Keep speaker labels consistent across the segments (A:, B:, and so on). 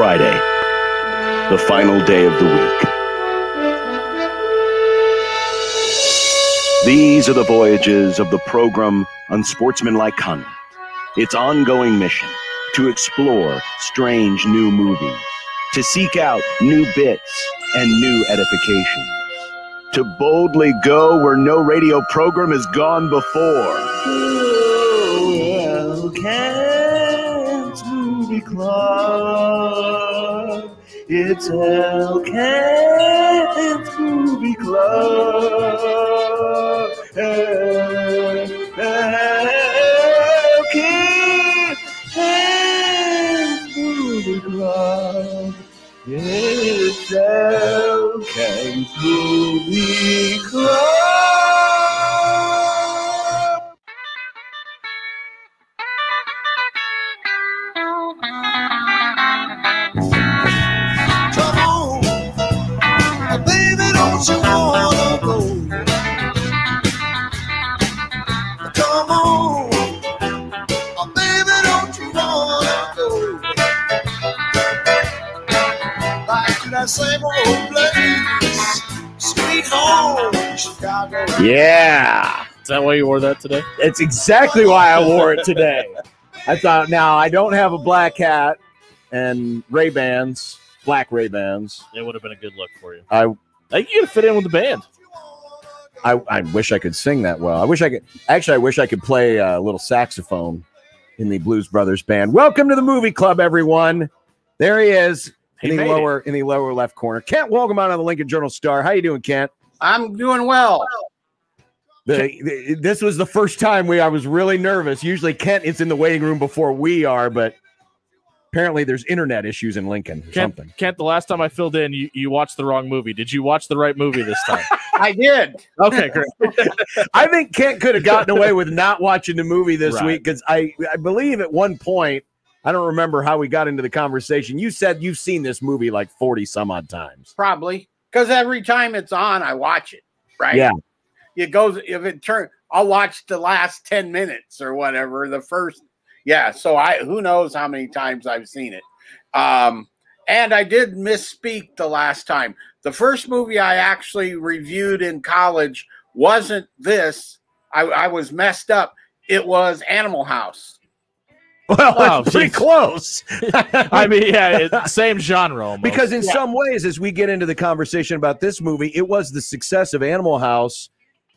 A: Friday, the final day of the week. These are the voyages of the program Unsportsmanlike Conduct. Its ongoing mission to explore strange new movies, to seek out new bits and new edifications, to boldly go where no radio program has gone before. Oh, Kent's Movie Club. It's Kent's Movie Club. Kent's Movie Club. It's Kent's Movie Club.
B: Come on, baby, don't you wanna go? Come on, baby, don't you wanna go? Back to that same old place, sweet home, Chicago.
C: Yeah.
D: Is that why you wore that today?
C: It's exactly why I wore it today. I thought, now I don't have a black hat and Ray-Bans, black Ray-Bans.
D: It would have been a good look for you.
C: I
D: think you could fit in with the band.
C: I wish I could sing that well. I wish I could play a little saxophone in the Blues Brothers band. Welcome to the movie club, everyone. There he is in the lower left corner. Kent Wolgamott on the Lincoln Journal-Star. How you doing, Kent?
E: I'm doing well.
C: This was the first time I was really nervous. Usually Kent is in the waiting room before we are, but apparently there's internet issues in Lincoln or something.
D: Kent, the last time I filled in, you watched the wrong movie. Did you watch the right movie this time?
E: I did.
D: Okay, great.
C: I think Kent could have gotten away with not watching the movie this week because I believe at one point, I don't remember how we got into the conversation. You said you've seen this movie like 40 some odd times.
E: Probably. Because every time it's on, I watch it. Right?
C: Yeah.
E: It goes, if it turns, I'll watch the last 10 minutes or whatever. The first, yeah. So who knows how many times I've seen it. And I did misspeak the last time. The first movie I actually reviewed in college wasn't this. I was messed up. It was Animal House.
C: Well, it's pretty close.
D: I mean, yeah, same genre almost.
C: Because in some ways, as we get into the conversation about this movie, it was the success of Animal House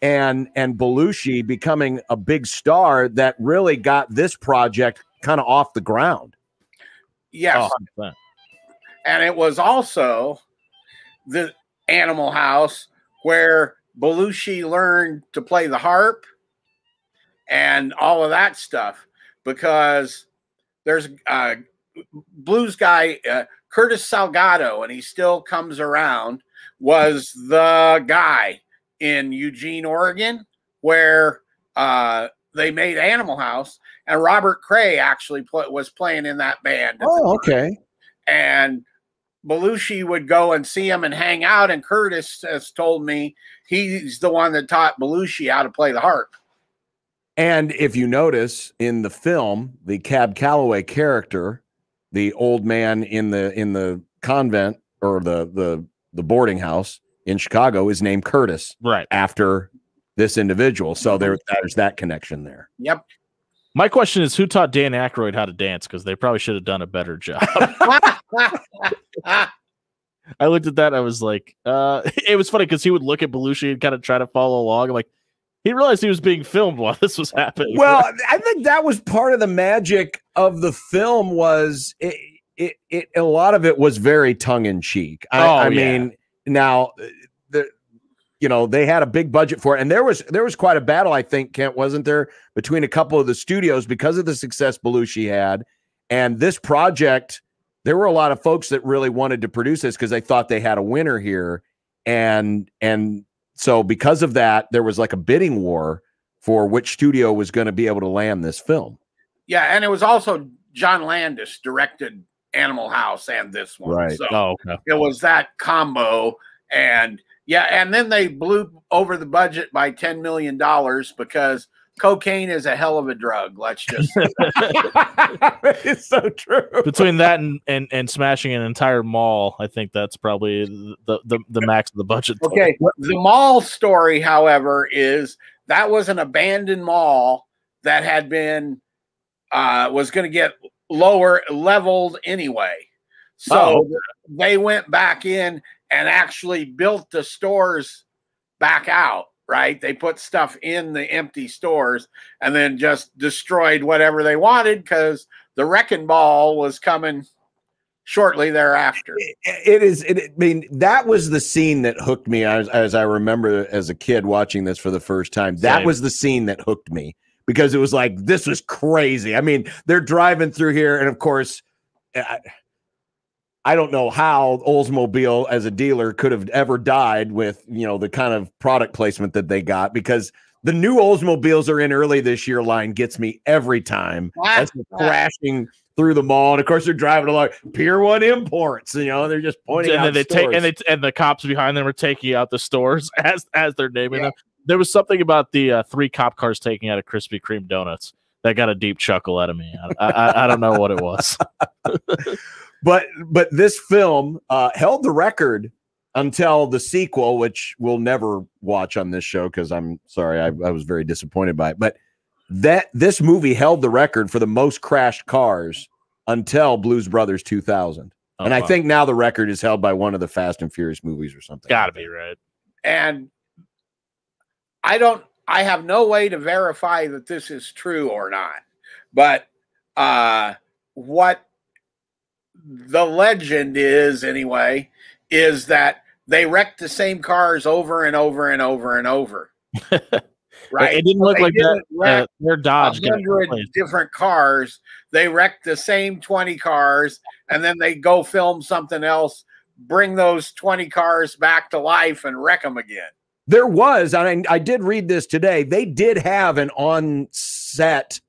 C: and Belushi becoming a big star that really got this project kind of off the ground.
E: Yes.
D: Oh,
E: and it was also the Animal House where Belushi learned to play the harp and all of that stuff, because there's a blues guy, Curtis Salgado, and he still comes around, was the guy in Eugene, Oregon, where they made Animal House, and Robert Cray actually was playing in that band.
C: Oh, okay.
E: And Belushi would go and see him and hang out, and Curtis has told me he's the one that taught Belushi how to play the harp.
C: And if you notice in the film, the Cab Calloway character, the old man in the convent or the boarding house in Chicago, is named Curtis,
D: right
C: after this individual. So there's that connection there.
E: Yep.
D: My question is, who taught Dan Aykroyd how to dance? Because they probably should have done a better job. I looked at that. I was like, it was funny because he would look at Belushi and kind of try to follow along. I'm like, he realized he was being filmed while this was happening.
C: Well, I think that was part of the magic of the film. Was it a lot of it was very tongue in cheek. I mean, now they had a big budget for it, and there was quite a battle, I think, Kent, wasn't there, between a couple of the studios because of the success Belushi had and this project. There were a lot of folks that really wanted to produce this because they thought they had a winner here, and so because of that, there was like a bidding war for which studio was going to be able to land this film.
E: Yeah, and it was also John Landis directed Animal House and this one.
C: Right.
E: So it was that combo. And yeah, and then they blew over the budget by $10 million because cocaine is a hell of a drug. Let's just say
C: it's so true.
D: Between that and smashing an entire mall, I think that's probably the max of the budget.
E: Okay. The mall story, however, is that was an abandoned mall that had been was going to get leveled anyway. So they went back in and actually built the stores back out, right? They put stuff in the empty stores and then just destroyed whatever they wanted because the wrecking ball was coming shortly thereafter.
C: I mean, that was the scene that hooked me as I remember as a kid watching this for the first time. That was the scene that hooked me because it was like, this was crazy. I mean, they're driving through here. And of course, I don't know how Oldsmobile as a dealer could have ever died with, the kind of product placement that they got, because the new Oldsmobiles are in early this year line gets me every time. That's crashing through the mall. And of course they're driving along Pier 1 Imports, they're just pointing out stores.
D: And the cops behind them are taking out the stores as they're naming them. There was something about the 3 cop cars taking out of Krispy Kreme donuts that got a deep chuckle out of me. I don't know what it was.
C: But this film held the record until the sequel, which we'll never watch on this show because I'm sorry, I was very disappointed by it. But this movie held the record for the most crashed cars until Blues Brothers 2000. And I think now the record is held by one of the Fast and Furious movies or something.
D: Gotta be right.
E: And I have no way to verify that this is true or not. But what the legend is anyway, is that they wrecked the same cars over and over and over and over. Right?
D: It didn't look like that. Their Dodge
E: 100 different cars. They wrecked the same 20 cars, and then they go film something else, bring those 20 cars back to life, and wreck them again.
C: There was, and I did read this today. They did have an on-set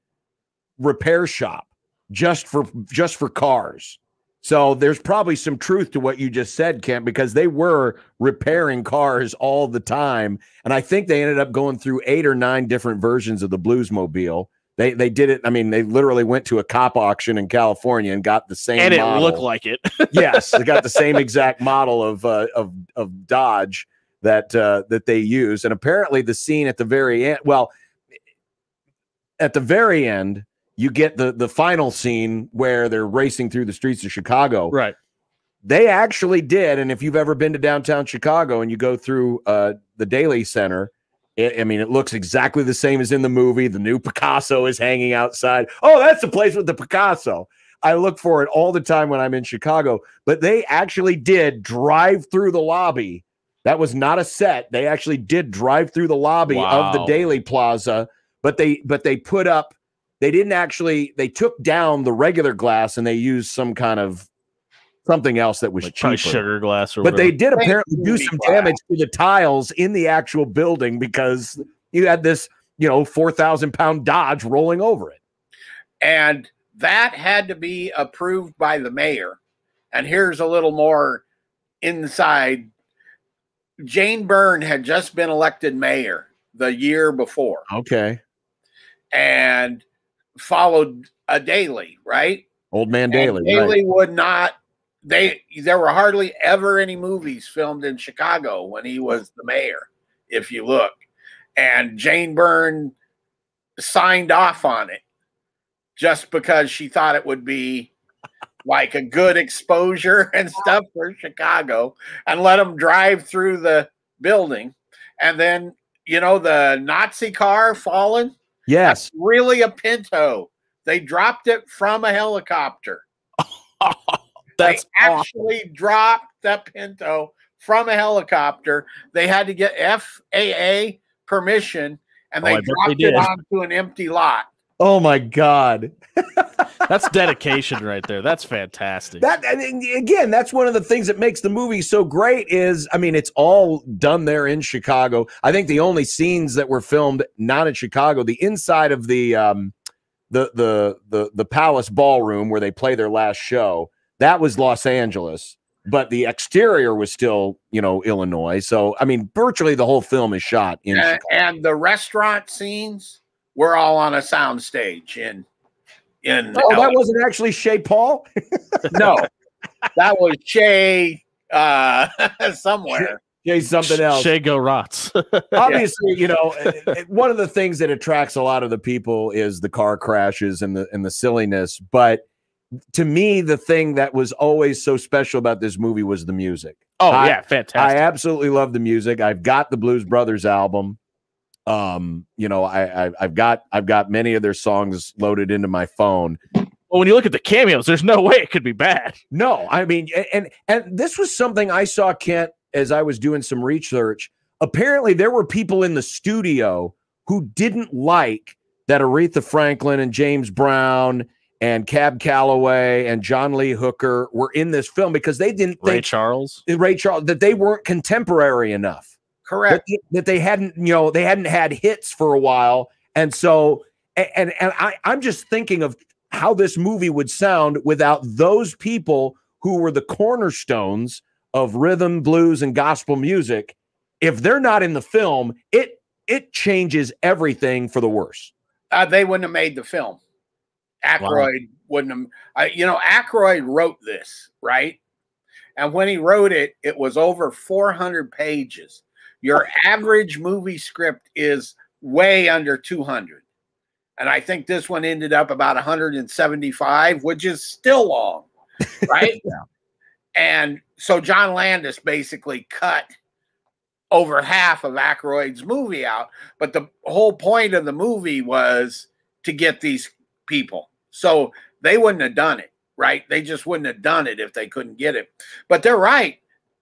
C: repair shop just for cars. So there's probably some truth to what you just said, Kent, because they were repairing cars all the time. And I think they ended up going through 8 or 9 different versions of the Bluesmobile. They did it. I mean, they literally went to a cop auction in California and got the same model.
D: And it looked like it.
C: Yes, they got the same exact model of Dodge that they use. And apparently the scene at the very end, you get the final scene where they're racing through the streets of Chicago.
D: Right.
C: They actually did. And if you've ever been to downtown Chicago and you go through the Daily Center, it looks exactly the same as in the movie. The new Picasso is hanging outside. Oh, that's the place with the Picasso. I look for it all the time when I'm in Chicago. But they actually did drive through the lobby. That was not a set. They actually did drive through the lobby of the Daily Plaza. But they put up. They took down the regular glass and they used some kind of something else that was like cheaper.
D: Sugar glass or
C: but
D: whatever.
C: They did apparently do some damage to the tiles in the actual building because you had this, 4,000-pound Dodge rolling over it.
E: And that had to be approved by the mayor. And here's a little more inside. Jane Byrne had just been elected mayor the year before.
C: Okay.
E: And followed a Daily, right?
C: Old Man Daily.
E: And Daily would not. There were hardly ever any movies filmed in Chicago when he was the mayor, if you look. And Jane Byrne signed off on it just because she thought it would be like a good exposure and stuff for Chicago, and let them drive through the building. And then, the Nazi car falling.
C: Yes.
E: That's really a Pinto. They dropped it from a helicopter. They actually dropped that Pinto from a helicopter. They had to get FAA permission, and they dropped it onto an empty lot.
C: Oh, my God.
D: That's dedication right there. That's fantastic.
C: Again, that's one of the things that makes the movie so great is, it's all done there in Chicago. I think the only scenes that were filmed not in Chicago, the inside of the Palace Ballroom where they play their last show, that was Los Angeles, but the exterior was still, Illinois. So, virtually the whole film is shot in Chicago.
E: And the restaurant scenes we're all on a sound stage in
C: Oh,
E: LA.
C: that wasn't actually Shea Paul?
E: No, that was Shay somewhere.
C: Shea something else.
D: Shay Go Rots.
C: Obviously, you know, one of the things that attracts a lot of the people is the car crashes and the silliness. But to me, the thing that was always so special about this movie was the music.
D: Oh, yeah, fantastic.
C: I absolutely love the music. I've got the Blues Brothers album. You know, I've got many of their songs loaded into my phone.
D: Well, when you look at the cameos, there's no way it could be bad.
C: No, I mean, and this was something I saw, Kent, as I was doing some research. Apparently, there were people in the studio who didn't like that Aretha Franklin and James Brown and Cab Calloway and John Lee Hooker were in this film because they didn't think
D: Ray Charles,
C: that they weren't contemporary enough.
E: Correct.
C: That they hadn't, you know, they hadn't had hits for a while. And so, and I'm just thinking of how this movie would sound without those people who were the cornerstones of rhythm, blues, and gospel music. If they're not in the film, it changes everything for the worse.
E: They wouldn't have made the film. Aykroyd wouldn't have. Aykroyd wrote this, right? And when he wrote it, it was over 400 pages. Your average movie script is way under 200. And I think this one ended up about 175, which is still long, right?
C: Yeah.
E: And so John Landis basically cut over half of Aykroyd's movie out. But the whole point of the movie was to get these people. So they wouldn't have done it, right? They just wouldn't have done it if they couldn't get it. But they're right.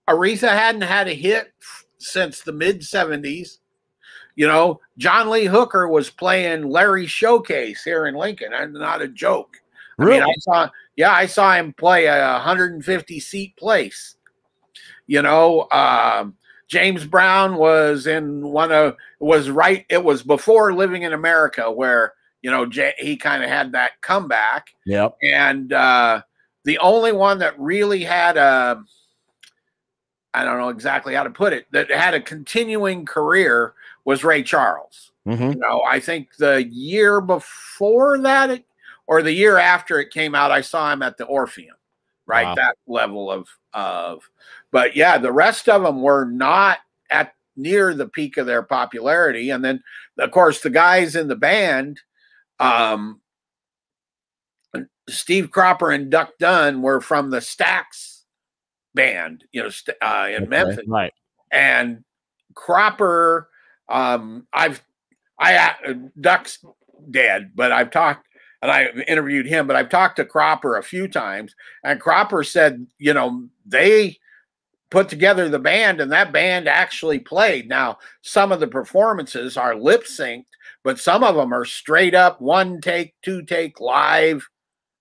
E: Aretha hadn't had a hit since the mid-70s. You know, John Lee Hooker was playing Larry Showcase here in Lincoln. And not a joke.
C: Really?
E: I mean, I saw him play a 150-seat place. You know, James Brown was in it was before Living in America where, you know, he kind of had that comeback.
C: Yep.
E: And the only one that really had I don't know exactly how to put it, that had a continuing career was Ray Charles.
C: Mm-hmm.
E: You know, I think the year before that or the year after it came out, I saw him at the Orpheum, right?
D: Wow.
E: That level of, but yeah, the rest of them were not at near the peak of their popularity. And then, of course, the guys in the band, Steve Cropper and Duck Dunn were from the Stax band, you know, in Memphis.
D: Right.
E: And Cropper, Duck's dead, but I've talked and I interviewed him, but I've talked to Cropper a few times, and Cropper said, you know, they put together the band and that band actually played. Now, some of the performances are lip synced, but some of them are straight up 1 take, 2 take live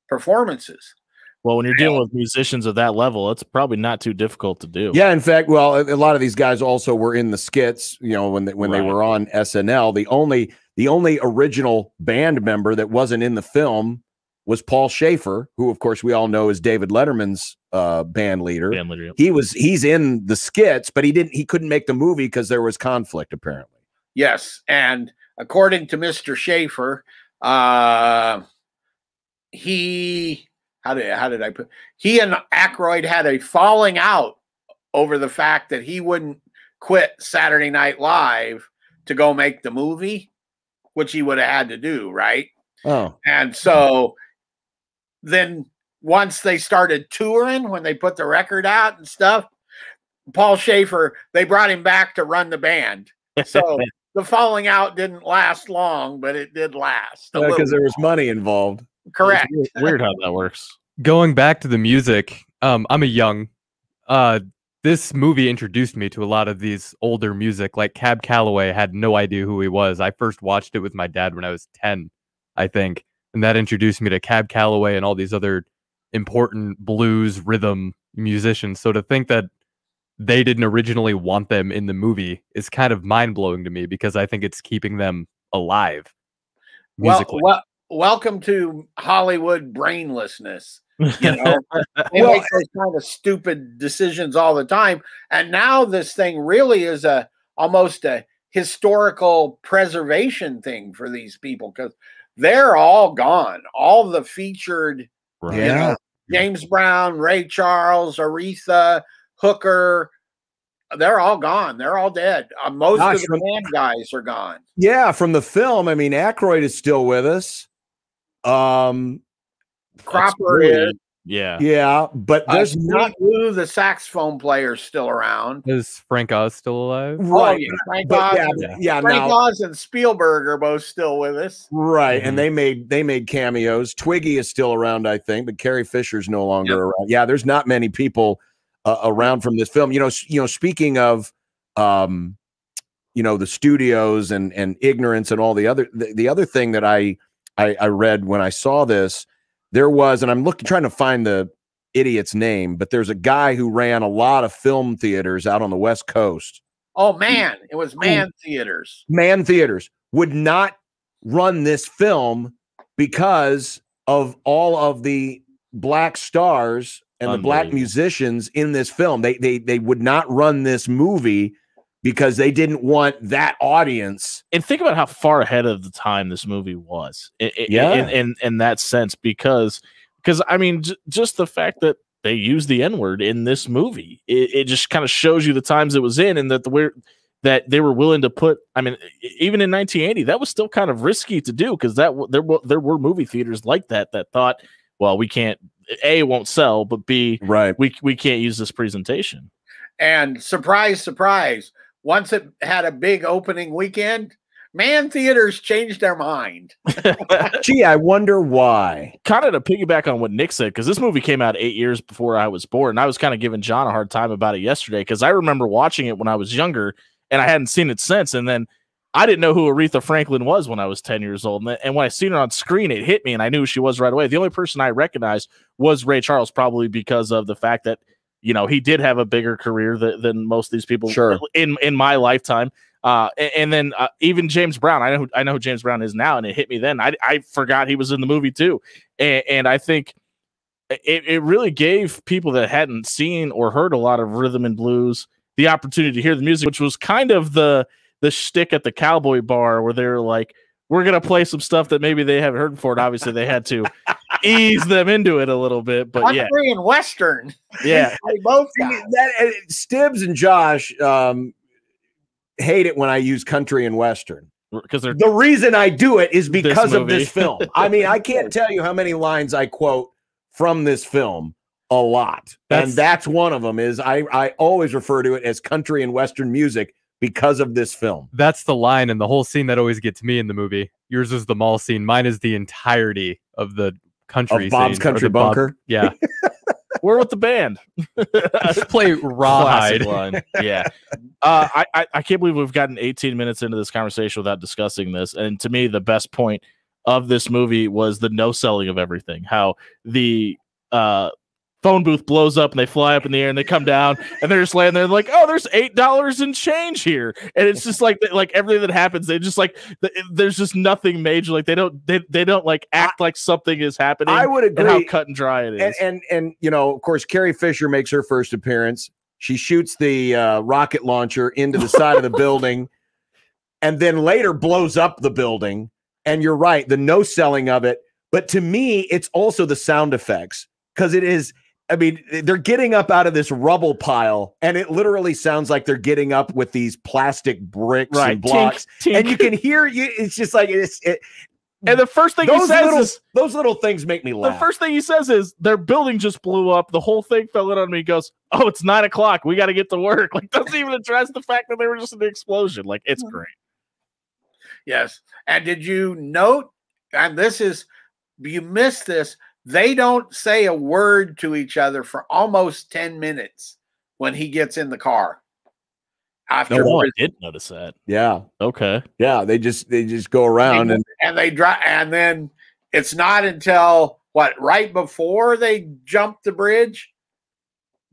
E: performances.
D: Well, when you're dealing with musicians of that level, it's probably not too difficult to do.
C: Yeah, in fact, well, a lot of these guys also were in the skits, you know, when they were on SNL. The only original band member that wasn't in the film was Paul Schaefer, who, of course, we all know is David Letterman's band leader.
D: Yep.
C: He's in the skits, but he couldn't make the movie because there was conflict, apparently.
E: Yes, and according to Mr. Schaefer, he and Aykroyd had a falling out over the fact that he wouldn't quit Saturday Night Live to go make the movie, which he would have had to do, right?
C: Oh.
E: And so then once they started touring, when they put the record out and stuff, Paul Schaefer, they brought him back to run the band. So the falling out didn't last long, but it did last.
C: Because there was money involved.
E: Correct.
D: It's weird how that works.
F: Going back to the music, I'm a young. This movie introduced me to a lot of these older music. Like Cab Calloway, I had no idea who he was. I first watched it with my dad when I was 10, I think. And that introduced me to Cab Calloway and all these other important blues rhythm musicians. So to think that they didn't originally want them in the movie is kind of mind-blowing to me, because I think it's keeping them alive musically.
E: Well, welcome to Hollywood brainlessness. You know, they make those kind of stupid decisions all the time. And now this thing really is almost a historical preservation thing for these people because they're all gone. All the featured,
D: Right.
E: you know, James Brown, Ray Charles, Aretha, Hooker, they're all gone. They're all dead. Most of the band guys are gone.
C: Yeah, from the film. I mean, Aykroyd is still with us.
E: Cropper is.
C: Yeah, but there's not
E: Lou, the saxophone player, still around.
F: Is Frank Oz still alive?
C: right.
E: Oh, yeah, Frank
C: But
E: Oz, Frank Oz and Spielberg are both still with us.
C: Right, and they made cameos. Twiggy is still around, I think, but Carrie Fisher's no longer around. Yeah, there's not many people around from this film. You know, speaking of the studios and ignorance and all the other thing that I read when I saw this, there was, and I'm trying to find the idiot's name, but there's a guy who ran a lot of film theaters out on the West Coast.
E: Oh man, it was Man Theaters.
C: Man Theaters would not run this film because of all of the black stars and the black musicians in this film. They would not run this movie because they didn't want that audience.
D: And think about how far ahead of the time this movie was. In that sense, because I mean, just the fact that they used the N-word in this movie, it just kind of shows you the times it was in, and that that they were willing to put. I mean, even in 1980, that was still kind of risky to do because there were movie theaters like that thought, well, we can't. A, it won't sell, but B, we can't use this presentation.
E: And surprise, surprise. Once it had a big opening weekend, Man Theaters changed their mind.
C: Gee, I wonder why.
D: Kind of to piggyback on what Nick said, because this movie came out 8 years before I was born. And I was kind of giving John a hard time about it yesterday because I remember watching it when I was younger and I hadn't seen it since. And then I didn't know who Aretha Franklin was when I was 10 years old. And when I seen her on screen, it hit me and I knew who she was right away. The only person I recognized was Ray Charles, probably because of the fact that, you know, he did have a bigger career than most of these people in my lifetime. And then even James Brown, I know who James Brown is now, and it hit me then. I forgot he was in the movie too. And I think it really gave people that hadn't seen or heard a lot of rhythm and blues the opportunity to hear the music, which was kind of the shtick at the cowboy bar where they're like, we're going to play some stuff that maybe they haven't heard before. And obviously they had to ease them into it a little bit, but
E: country and Western.
D: Yeah.
E: They both
C: Stibbs and Josh hate it when I use country and Western.
D: Because
C: the reason I do it is because of this film. I mean, I can't tell you how many lines I quote from this film. A lot. And that's one of them is I always refer to it as country and Western music because of this film.
F: That's the line and the whole scene that always gets me in the movie. Yours is the mall scene. Mine is the entirety of the country
C: of Bob's
F: scene,
C: Country Bunker.
F: Yeah.
D: We're with the band.
F: Just play Rawhide.
D: Line. Yeah. I can't believe we've gotten 18 minutes into this conversation without discussing this. And to me, the best point of this movie was the no selling of everything. How the phone booth blows up and they fly up in the air and they come down and they're just laying there like, oh, there's $8 in change here. And it's just like everything that happens, they just like, there's just nothing major. Like they don't like act like something is happening.
C: I would agree.
D: And how cut and dry it is.
C: And you know, of course, Carrie Fisher makes her first appearance. She shoots the rocket launcher into the side of the building and then later blows up the building. And you're right, the no selling of it. But to me, it's also the sound effects because it is, I mean, they're getting up out of this rubble pile, and it literally sounds like they're getting up with these plastic bricks and blocks. Tink, tink. And you can hear you. It's just like
D: and the first thing he says is
C: those little things make me laugh.
D: The first thing he says is their building just blew up. The whole thing fell in on me. He goes, "Oh, it's 9 o'clock. We got to get to work." Like doesn't even address the fact that they were just in the explosion. Like it's great.
E: Yes, and did you note? And you missed this. They don't say a word to each other for almost 10 minutes when he gets in the car. After
D: I did notice that.
C: Yeah.
D: Okay.
C: Yeah. They just go around
E: and they drive. And then it's not until right before they jump the bridge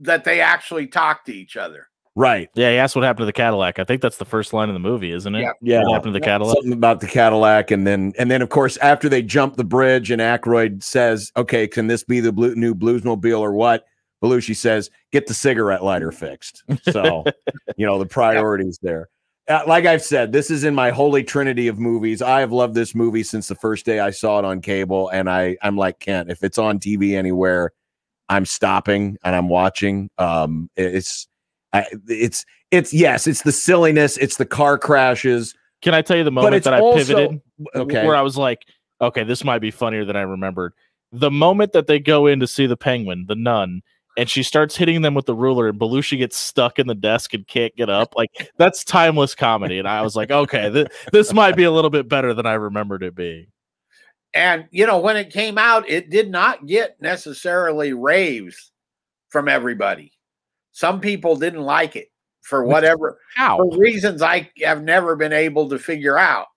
E: that they actually talk to each other.
C: Right.
D: Yeah. He asked what happened to the Cadillac. I think that's the first line of the movie, isn't it?
C: Yeah.
D: What happened to the Cadillac?
C: Something about the Cadillac. And then of course, after they jump the bridge and Aykroyd says, okay, can this be the new Bluesmobile or what? Belushi says, get the cigarette lighter fixed. So, you know, the priorities there. Like I've said, this is in my holy trinity of movies. I have loved this movie since the first day I saw it on cable, and I'm like Kent. If it's on TV anywhere, I'm stopping and I'm watching. It's the silliness, it's the car crashes.
D: Can I tell you the moment that I pivoted?
C: Okay.
D: Where I was like, okay, this might be funnier than I remembered. The moment that they go in to see the penguin, the nun, and she starts hitting them with the ruler, and Belushi gets stuck in the desk and can't get up. Like, that's timeless comedy. And I was like, okay, this might be a little bit better than I remembered it being.
E: And, you know, when it came out, it did not get necessarily raves from everybody. Some people didn't like it for whatever for reasons I have never been able to figure out.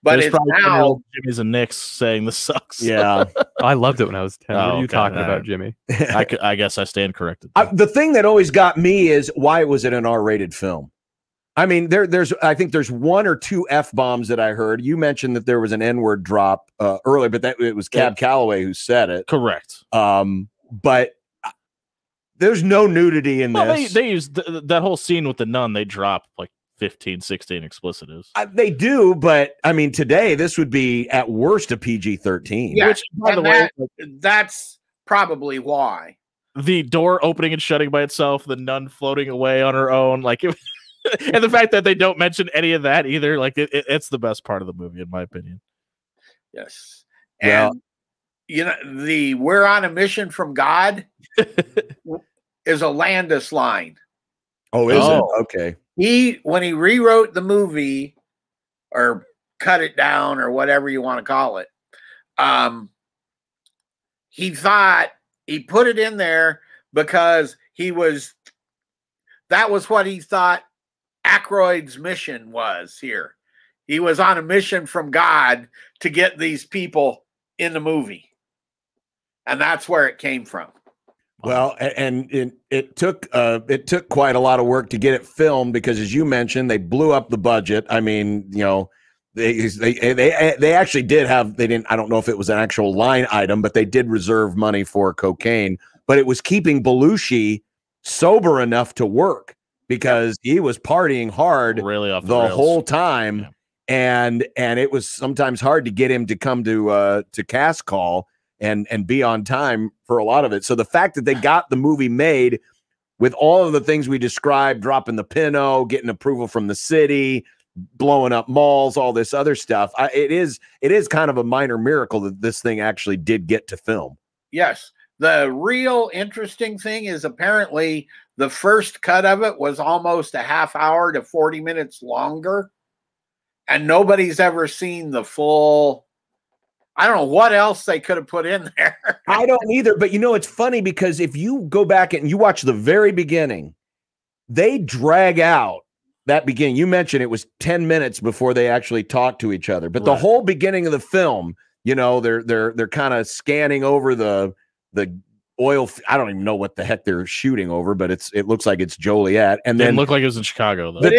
E: But it's now
D: Jimmy's and Nick's saying this sucks.
C: Yeah.
F: I loved it when I was 10. What are you talking about, Jimmy?
D: I guess I stand corrected.
C: The thing that always got me is, why was it an R-rated film? I mean, I think there's one or two F-bombs that I heard. You mentioned that there was an N-word drop earlier, but it was Cab Calloway who said it.
D: Correct.
C: But there's no nudity in this.
D: They used that whole scene with the nun. They drop like 15, 16 explicitives.
C: They do, but I mean, today this would be at worst a PG-13.
E: Yeah,
D: which, by the way,
E: that's probably why.
D: The door opening and shutting by itself, the nun floating away on her own, like, and the fact that they don't mention any of that either, like, it's the best part of the movie, in my opinion.
E: Yes, and you know, the "We're on a mission from God" is a Landis line.
C: Oh, is it? Okay.
E: When he rewrote the movie or cut it down or whatever you want to call it, he thought he put it in there because that was what he thought Aykroyd's mission was here. He was on a mission from God to get these people in the movie. And that's where it came from.
C: Well, and it took quite a lot of work to get it filmed because, as you mentioned, they blew up the budget. I mean, you know, they actually did have, they didn't, I don't know if it was an actual line item, but they did reserve money for cocaine. But it was keeping Belushi sober enough to work because he was partying hard
D: really off
C: the whole time, and it was sometimes hard to get him to come to cast call and be on time for a lot of it. So the fact that they got the movie made with all of the things we described, dropping the Pinot, getting approval from the city, blowing up malls, all this other stuff, it is kind of a minor miracle that this thing actually did get to film.
E: Yes. The real interesting thing is apparently the first cut of it was almost a half hour to 40 minutes longer, and nobody's ever seen the full. I don't know what else they could have put in there.
C: I don't either. But, you know, it's funny because if you go back and you watch the very beginning, they drag out that beginning. You mentioned it was 10 minutes before they actually talk to each other. But the whole beginning of the film, you know, they're kind of scanning over the oil. I don't even know what the heck they're shooting over, but it looks like it's Joliet. And then
D: look like it was in Chicago, though.
E: But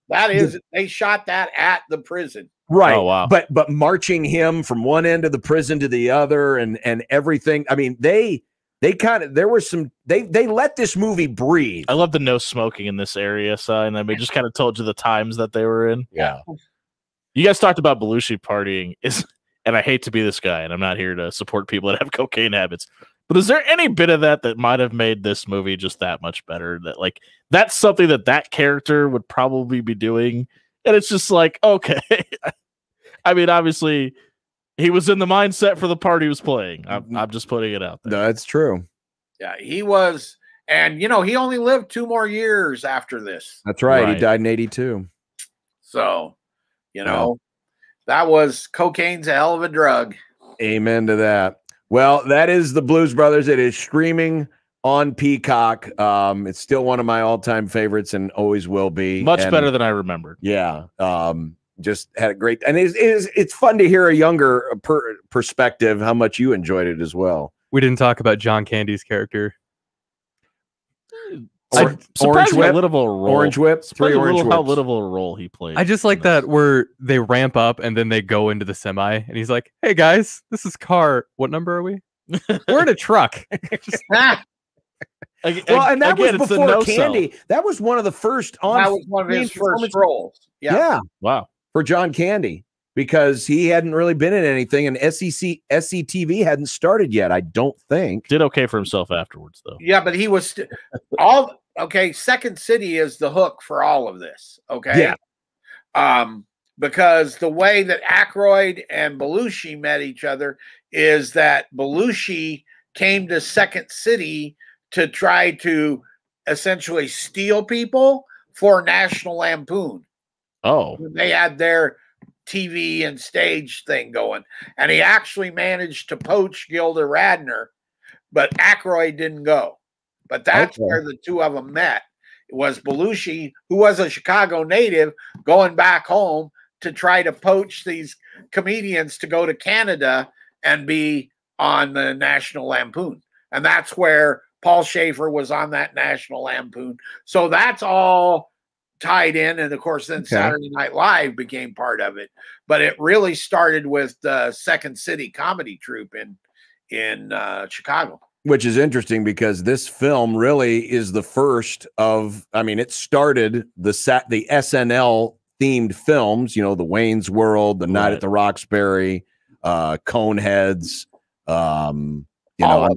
E: that is they shot that at the prison.
C: Right.
D: Oh, wow.
C: But marching him from one end of the prison to the other and everything. I mean, they kind of, there were some, they let this movie breathe.
D: I love the no smoking in this area sign. I mean, just kind of told you the times that they were in.
C: Yeah.
D: You guys talked about Belushi partying, and I hate to be this guy, and I'm not here to support people that have cocaine habits, but is there any bit of that might have made this movie just that much better? That, like, that's something that character would probably be doing. And it's just like, okay. I mean, obviously, he was in the mindset for the part he was playing. I'm just putting it out there.
C: No, that's true.
E: Yeah, he was. And, you know, he only lived 2 more years after this.
C: That's right. He died in 82.
E: So, you know, that was cocaine's a hell of a drug.
C: Amen to that. Well, that is the Blues Brothers. It is streaming on Peacock. It's still one of my all-time favorites and always will be.
D: Much better than I remembered.
C: Yeah. Just had a great, and it's fun to hear a younger perspective how much you enjoyed it as well.
F: We didn't talk about John Candy's character.
C: Orange Whip,
D: Orange
C: Whip, 3 Orange Whips.
D: How little of a role he played.
F: I just like that where they ramp up and then they go into the semi, and he's like, "Hey guys, this is car. What number are we? We're in a truck."
C: Well, and that
D: again,
C: was
D: it's a
C: before
D: no-sell.
C: Candy. That was one of the first on.
E: That was one of his first roles.
C: Yeah,
D: Wow.
C: for John Candy, because he hadn't really been in anything, and SCTV hadn't started yet. I don't think.
D: Did okay for himself afterwards, though.
E: Yeah, but he was okay. Second City is the hook for all of this. Okay.
C: Yeah.
E: Because the way that Aykroyd and Belushi met each other is that Belushi came to Second City to try to essentially steal people for National Lampoon.
D: Oh,
E: They had their TV and stage thing going, and he actually managed to poach Gilda Radner, but Aykroyd didn't go. But that's where the two of them met. It was Belushi, who was a Chicago native, going back home to try to poach these comedians to go to Canada and be on the National Lampoon. And that's where Paul Schaefer was on that National Lampoon. So that's all tied in. And of course, then Saturday Night Live became part of it. But it really started with the Second City comedy troupe in Chicago.
C: Which is interesting because this film really is the first of, I mean, it started the SNL themed films, you know, the Wayne's World, the Night at the Roxbury, Coneheads, you know,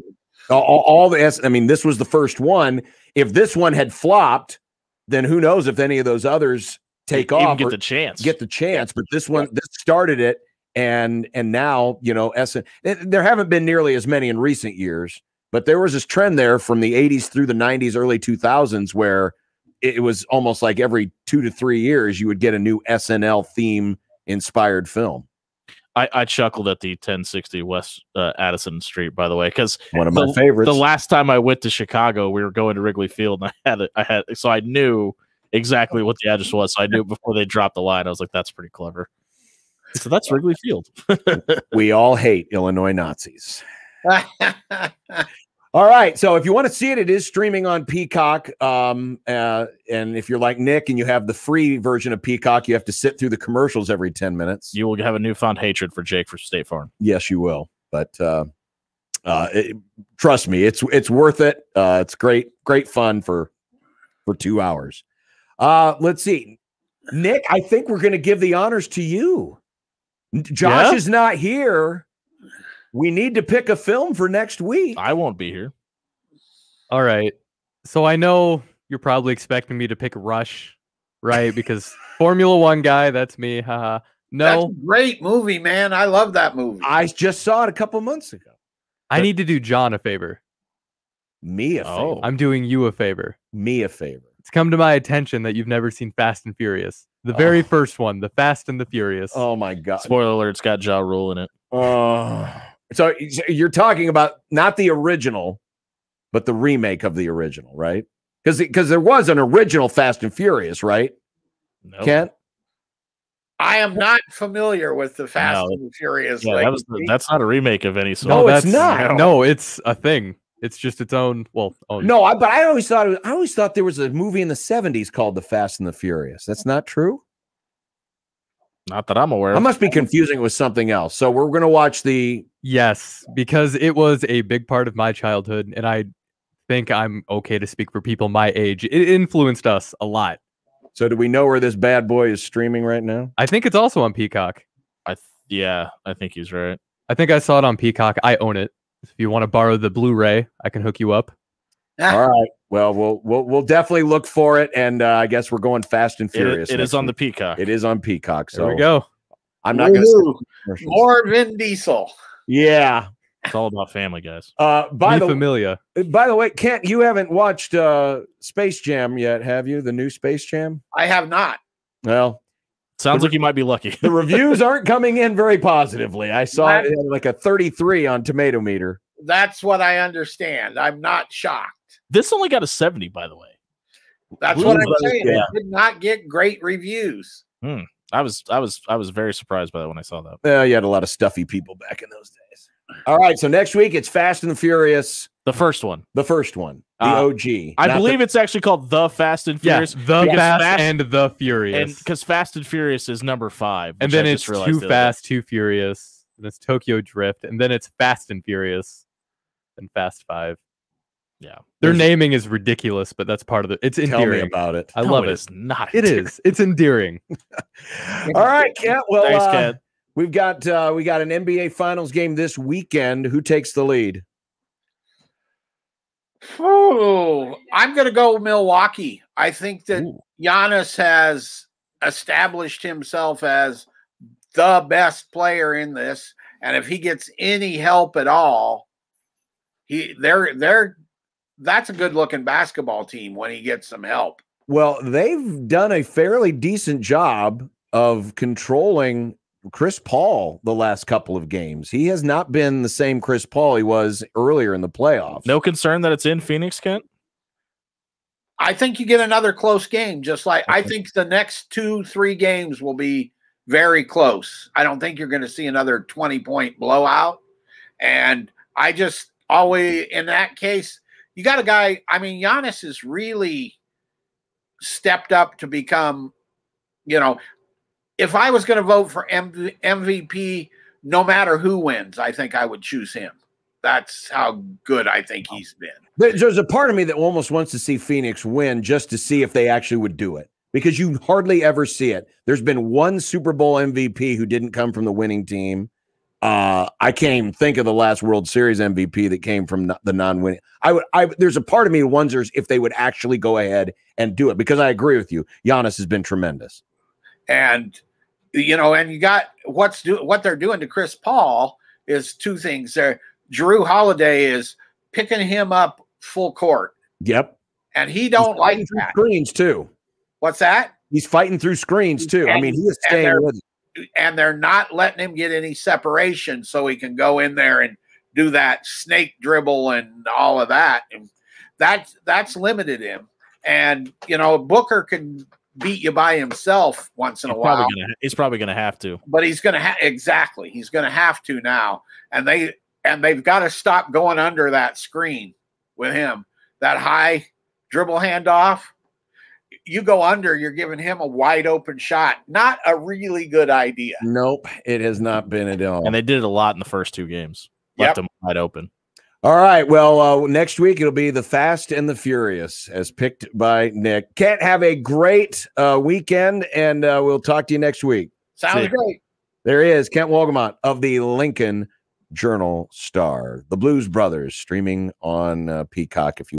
C: all the I mean, this was the first one. If this one had flopped, then who knows if any of those others take off,
D: get the chance.
C: But this one, this started it, and now, you know, there haven't been nearly as many in recent years, but there was this trend there from the 80s through the 90s, early 2000s, where it was almost like every 2 to 3 years you would get a new SNL theme inspired film.
D: I chuckled at the 1060 West Addison Street, by the way, because
C: one of my favorites.
D: The last time I went to Chicago, we were going to Wrigley Field, and so I knew exactly what the address was. So I knew before they dropped the line. I was like, "That's pretty clever." So that's Wrigley Field.
C: We all hate Illinois Nazis. All right. So if you want to see it, it is streaming on Peacock. And if you're like Nick and you have the free version of Peacock, you have to sit through the commercials every 10 minutes.
D: You will have a newfound hatred for Jake for State Farm.
C: Yes, you will. But trust me, it's worth it. It's great fun for 2 hours. Let's see. Nick, I think we're going to give the honors to you. Josh is not here. We need to pick a film for next week.
D: I won't be here.
F: All right. So I know you're probably expecting me to pick Rush, right? Because Formula One guy, that's me. Haha. No.
E: That's a great movie, man. I love that movie.
C: I just saw it a couple months ago.
F: I need to do John a favor.
C: Me a favor.
F: I'm doing you a favor.
C: Me a favor.
F: It's come to my attention that you've never seen Fast and Furious. The very first one, The Fast and the Furious.
C: Oh, my God.
D: Spoiler alert, it's got Ja Rule in it.
C: So you're talking about not the original, but the remake of the original, right? Because there was an original Fast and Furious, right?
D: Nope.
C: Kent?
E: I am not familiar with the Fast and the Furious.
D: Yeah, that's not a remake of any sort.
C: No, it's not.
F: No, it's a thing. It's just its own. Well,
C: no, but I always thought there was a movie in the 70s called The Fast and the Furious. That's not true.
D: Not that I'm aware of.
C: I must be confusing it with something else. So we're going to watch the...
F: Yes, because it was a big part of my childhood, and I think I'm okay to speak for people my age. It influenced us a lot.
C: So do we know where this bad boy is streaming right now?
F: I think it's also on Peacock.
D: I think he's right.
F: I think I saw it on Peacock. I own it. If you want to borrow the Blu-ray, I can hook you up.
C: All right. Well, we'll definitely look for it, and I guess we're going Fast and Furious.
D: It is on the Peacock.
C: It is on Peacock. So
F: there we go.
C: I'm not going to
E: more Vin Diesel.
C: Yeah,
D: it's all about family, guys.
C: By the way, Kent, you haven't watched Space Jam yet, have you? The new Space Jam?
E: I have not.
C: Well,
D: sounds like you might be lucky.
C: The reviews aren't coming in very positively. I saw it had like a 33 on Tomato Meter.
E: That's what I understand. I'm not shocked.
D: This only got a 70, by the way.
E: That's what I'm saying. Yeah. It did not get great reviews.
D: I was very surprised by that when I saw that.
C: Yeah, you had a lot of stuffy people back in those days. All right, so next week it's Fast and the Furious.
D: The first one.
C: The OG.
D: I believe it's actually called The Fast and Furious.
F: Yeah, The Fast and the Furious.
D: And because Fast and Furious is number 5.
F: And then it's Too Fast, Too Furious. And it's Tokyo Drift. And then it's Fast and Furious. And Fast 5.
D: Yeah.
F: Their naming is ridiculous, but that's part of it. It's
C: Tell
F: endearing.
C: me about it.
F: I love it.
D: It's not.
F: It is. It's endearing.
C: All right, Kent. Well,
D: Thanks, Kent.
C: we got an NBA Finals game this weekend. Who takes the lead?
E: Oh, I'm going to go Milwaukee. I think that Giannis has established himself as the best player in this, and if he gets any help at all, that's a good-looking basketball team when he gets some help.
C: Well, they've done a fairly decent job of controlling Chris Paul the last couple of games. He has not been the same Chris Paul he was earlier in the playoffs.
D: No concern that it's in Phoenix, Kent?
E: I think you get another close game, just like I think the next 2-3 games will be very close. I don't think you're going to see another 20-point blowout. And I just always, in that case, you got a guy, I mean, Giannis has really stepped up to become, if I was going to vote for MVP, no matter who wins, I think I would choose him. That's how good I think he's been.
C: There's a part of me that almost wants to see Phoenix win just to see if they actually would do it, because you hardly ever see it. There's been one Super Bowl MVP who didn't come from the winning team. I can't even think of the last World Series MVP that came from the non-winning. There's a part of me who wonders if they would actually go ahead and do it, because I agree with you. Giannis has been tremendous.
E: And, and you got what they're doing to Chris Paul is two things there. Drew Holiday is picking him up full court.
C: Yep.
E: And he don't like that.
C: Screens too.
E: What's that?
C: He's fighting through screens too.
E: And,
C: I mean, he is staying with it.
E: And they're not letting him get any separation so he can go in there and do that snake dribble and all of that. And that's limited him. And, Booker can beat you by himself once in a while.
D: He's probably going to have to.
E: But he's going to exactly. He's going to have to now. And they've got to stop going under that screen with him. That high dribble handoff. You go under, you're giving him a wide open shot. Not a really good idea.
C: Nope, it has not been at all.
D: And they did it a lot in the first 2 games. Left them wide open.
C: All right. Well, next week it'll be the Fast and the Furious, as picked by Nick. Can't have a great weekend, and we'll talk to you next week.
E: Sounds great.
C: There is Kent Wolgamott of the Lincoln Journal-Star, the Blues Brothers, streaming on Peacock if you